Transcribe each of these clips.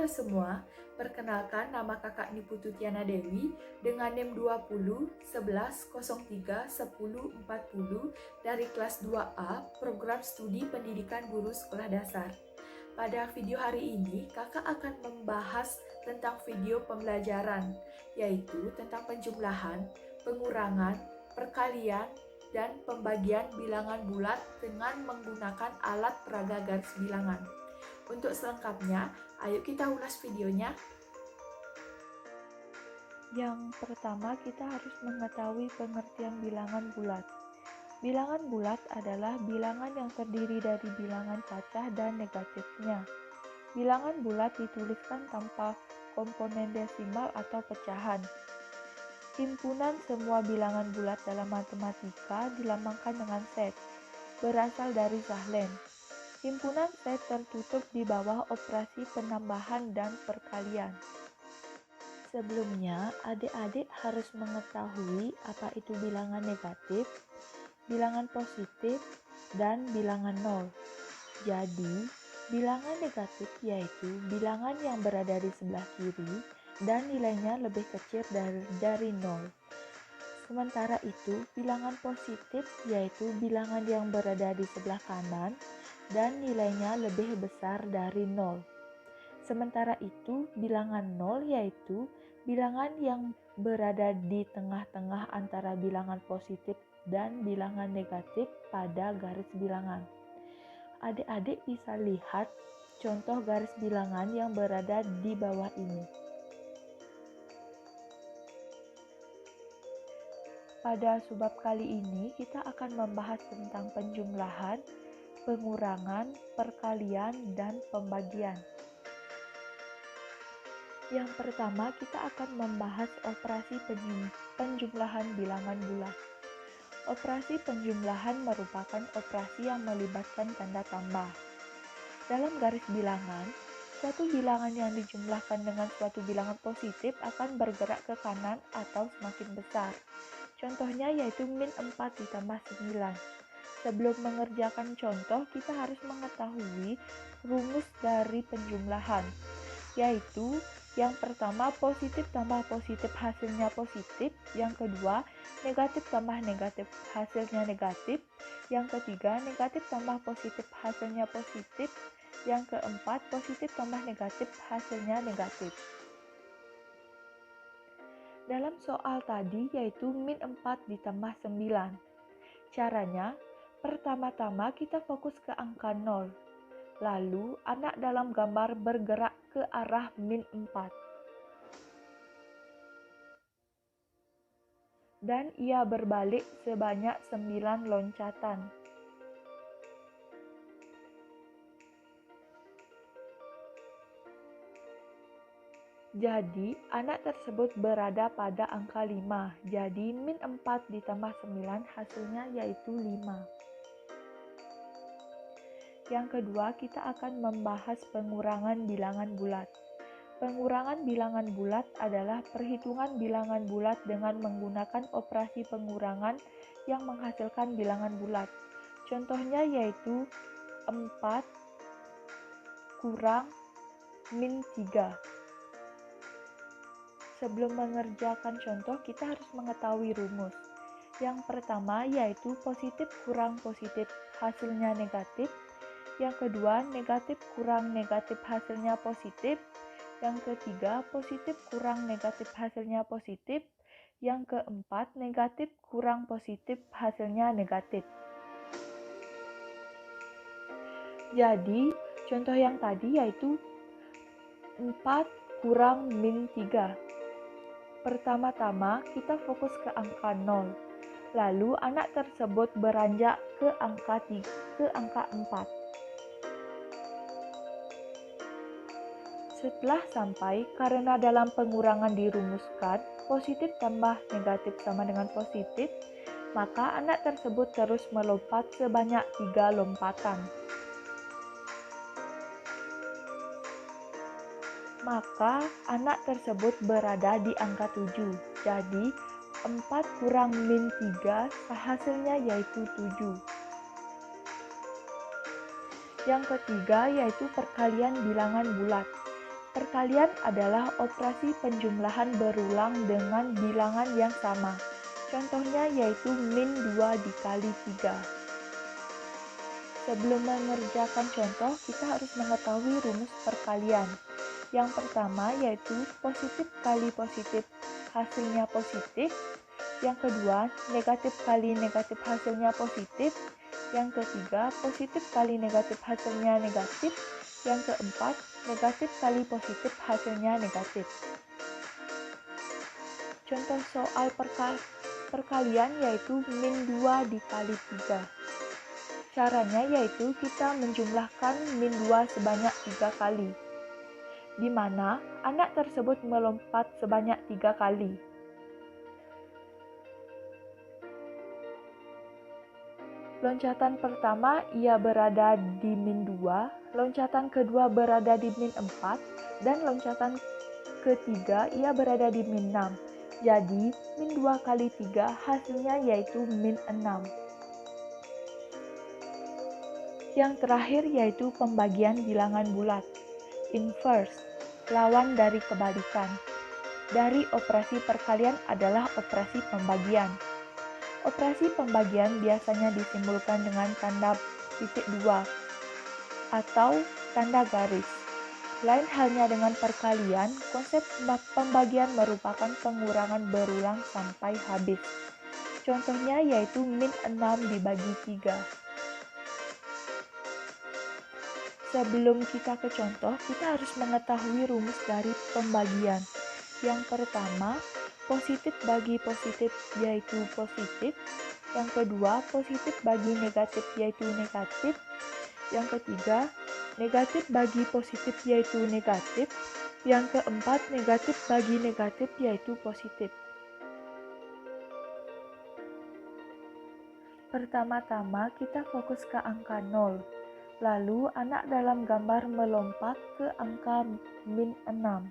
Halo semua, perkenalkan nama kakak Niputu Tiana Dewi dengan NIM 20 11 03 10 40 dari kelas 2A Program Studi Pendidikan Guru Sekolah Dasar. Pada video hari ini, kakak akan membahas tentang video pembelajaran, yaitu tentang penjumlahan, pengurangan, perkalian, dan pembagian bilangan bulat dengan menggunakan alat peraga garis bilangan. Untuk selengkapnya, ayo kita ulas videonya. Yang pertama, kita harus mengetahui pengertian bilangan bulat. Bilangan bulat adalah bilangan yang terdiri dari bilangan pacah dan negatifnya. Bilangan bulat dituliskan tanpa komponen desimal atau pecahan. Himpunan semua bilangan bulat dalam matematika dilambangkan dengan set, berasal dari Sahlen. Himpunan set tertutup di bawah operasi penambahan dan perkalian. Sebelumnya, adik-adik harus mengetahui apa itu bilangan negatif, bilangan positif, dan bilangan nol. Jadi, bilangan negatif yaitu bilangan yang berada di sebelah kiri dan nilainya lebih kecil dari nol. Sementara itu, bilangan positif yaitu bilangan yang berada di sebelah kanan dan nilainya lebih besar dari nol. Sementara itu, bilangan nol yaitu bilangan yang berada di tengah-tengah antara bilangan positif dan bilangan negatif pada garis bilangan. Adik-adik bisa lihat contoh garis bilangan yang berada di bawah ini. Pada subbab kali ini, kita akan membahas tentang penjumlahan, pengurangan, perkalian, dan pembagian. Yang pertama, kita akan membahas operasi penjumlahan bilangan bulat. Operasi penjumlahan merupakan operasi yang melibatkan tanda tambah. Dalam garis bilangan, suatu bilangan yang dijumlahkan dengan suatu bilangan positif akan bergerak ke kanan atau semakin besar. Contohnya yaitu min 4 ditambah 9. Sebelum mengerjakan contoh, kita harus mengetahui rumus dari penjumlahan, yaitu yang pertama, positif tambah positif hasilnya positif. Yang kedua, negatif tambah negatif hasilnya negatif. Yang ketiga, negatif tambah positif hasilnya positif. Yang keempat, positif tambah negatif hasilnya negatif. Dalam soal tadi yaitu min 4 ditambah 9. Caranya, pertama-tama kita fokus ke angka 0. Lalu, anak dalam gambar bergerak ke arah min 4. Dan ia berbalik sebanyak 9 loncatan. Jadi, anak tersebut berada pada angka 5. Jadi, min 4 ditambah 9 hasilnya yaitu 5. Yang kedua, kita akan membahas pengurangan bilangan bulat. Pengurangan bilangan bulat adalah perhitungan bilangan bulat dengan menggunakan operasi pengurangan yang menghasilkan bilangan bulat. Contohnya yaitu 4 kurang min 3. Sebelum mengerjakan contoh, kita harus mengetahui rumus. Yang pertama yaitu positif kurang positif hasilnya negatif. Yang kedua, negatif kurang negatif hasilnya positif. Yang ketiga, positif kurang negatif hasilnya positif. Yang keempat, negatif kurang positif hasilnya negatif. Jadi, contoh yang tadi yaitu 4 kurang min 3. Pertama-tama, kita fokus ke angka 0. Lalu, anak tersebut beranjak ke angka 4. Setelah sampai, karena dalam pengurangan dirumuskan, positif tambah negatif sama dengan positif, maka anak tersebut terus melompat sebanyak 3 lompatan. Maka anak tersebut berada di angka 7. Jadi, 4 kurang min 3 hasilnya yaitu 7. Yang ketiga yaitu perkalian bilangan bulat. Perkalian adalah operasi penjumlahan berulang dengan bilangan yang sama. Contohnya yaitu min 2 dikali 3. Sebelum mengerjakan contoh, kita harus mengetahui rumus perkalian. Yang pertama yaitu positif kali positif hasilnya positif. Yang kedua, negatif kali negatif hasilnya positif. Yang ketiga, positif kali negatif hasilnya negatif. Yang keempat, negatif kali positif hasilnya negatif. Contoh soal perkalian yaitu min 2 dikali 3. Caranya yaitu kita menjumlahkan min 2 sebanyak 3 kali, di mana anak tersebut melompat sebanyak 3 kali. Loncatan pertama ia berada di min 2, loncatan kedua berada di min 4, dan loncatan ketiga ia berada di min 6. Jadi, min 2 kali 3 hasilnya yaitu min 6. Yang terakhir yaitu pembagian bilangan bulat. Inverse, lawan dari kebalikan. Dari operasi perkalian adalah operasi pembagian. Operasi pembagian biasanya disimbolkan dengan tanda titik 2 atau tanda garis. Lain halnya dengan perkalian, konsep pembagian merupakan pengurangan berulang sampai habis. Contohnya yaitu min 6 dibagi 3. Sebelum kita ke contoh, kita harus mengetahui rumus dari pembagian. Yang pertama, positif bagi positif yaitu positif. Yang kedua, positif bagi negatif yaitu negatif. Yang ketiga, negatif bagi positif yaitu negatif. Yang keempat, negatif bagi negatif yaitu positif. Pertama-tama kita fokus ke angka 0. Lalu anak dalam gambar melompat ke angka min 6.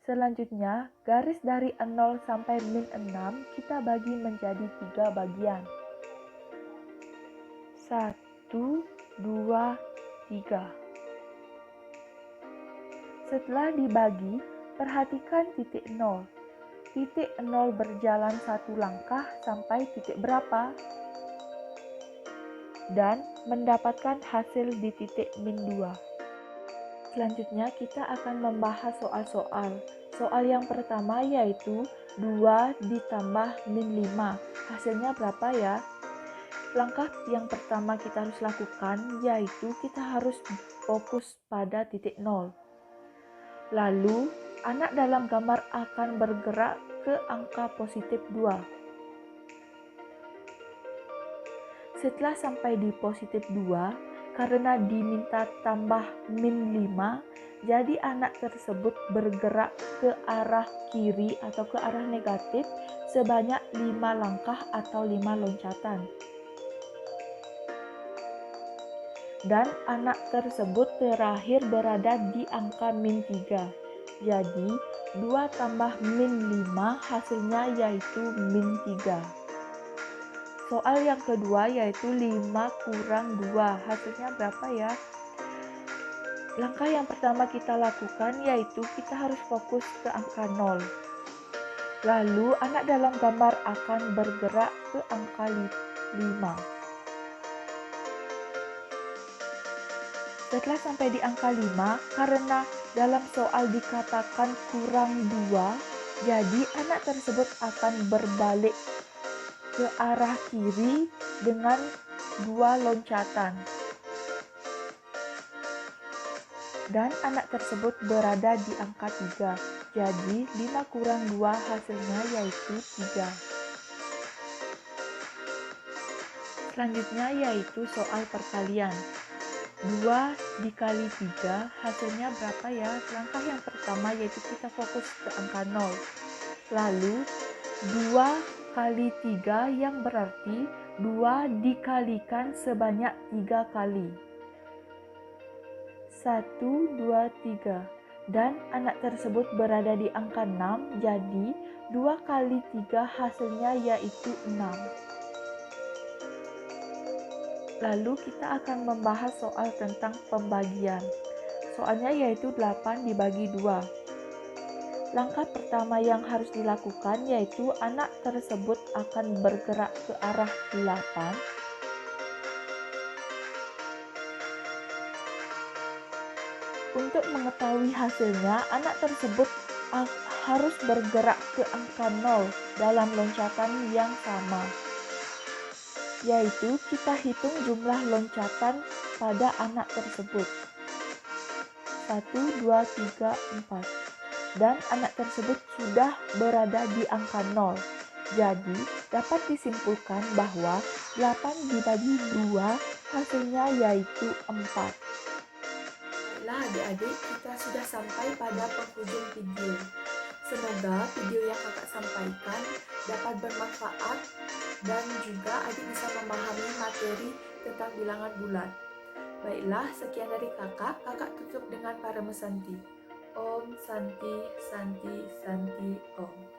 Selanjutnya, garis dari 0 sampai min 6 kita bagi menjadi 3 bagian. 1, 2, 3. Setelah dibagi, perhatikan titik 0. Titik 0 berjalan 1 langkah sampai titik berapa? Dan mendapatkan hasil di titik min 2. Selanjutnya kita akan membahas soal-soal. Soal yang pertama yaitu 2 ditambah min 5. Hasilnya berapa ya? Langkah yang pertama kita harus lakukan yaitu kita harus fokus pada titik 0. Lalu, anak dalam gambar akan bergerak ke angka positif 2. Setelah sampai di positif 2, karena diminta tambah min 5, jadi anak tersebut bergerak ke arah kiri atau ke arah negatif sebanyak 5 langkah atau 5 loncatan. Dan anak tersebut terakhir berada di angka min 3. Jadi, 2 tambah min 5 hasilnya yaitu min 3. Soal yang kedua yaitu 5 kurang 2. Hasilnya berapa ya? Langkah yang pertama kita lakukan yaitu kita harus fokus ke angka 0. Lalu anak dalam gambar akan bergerak ke angka 5. Setelah sampai di angka 5, karena dalam soal dikatakan kurang 2, jadi anak tersebut akan berbalik ke arah kiri dengan 2 loncatan. Dan anak tersebut berada di angka 3. Jadi 5 kurang 2 hasilnya yaitu 3. Selanjutnya yaitu soal perkalian. 2 dikali 3 hasilnya berapa ya? Langkah yang pertama yaitu kita fokus ke angka 0. Lalu 2 kali 3 yang berarti 2 dikalikan sebanyak 3 kali. 1, 2, 3. Dan anak tersebut berada di angka 6, jadi 2 kali 3 hasilnya yaitu 6. Lalu kita akan membahas soal tentang pembagian. Soalnya yaitu 8 dibagi 2. Langkah pertama yang harus dilakukan yaitu anak tersebut akan bergerak ke arah 8. Untuk mengetahui hasilnya, anak tersebut harus bergerak ke angka 0 dalam loncatan yang sama. Yaitu kita hitung jumlah loncatan pada anak tersebut. 1, 2, 3, 4. Dan anak tersebut sudah berada di angka 0. Jadi, dapat disimpulkan bahwa 8 dibagi 2 hasilnya yaitu 4. Baiklah adik-adik, kita sudah sampai pada penghujung video. Semoga video yang kakak sampaikan dapat bermanfaat dan juga adik bisa memahami materi tentang bilangan bulat. Baiklah, sekian dari kakak tutup dengan para mesanti. Om Santi Santi Santi Om.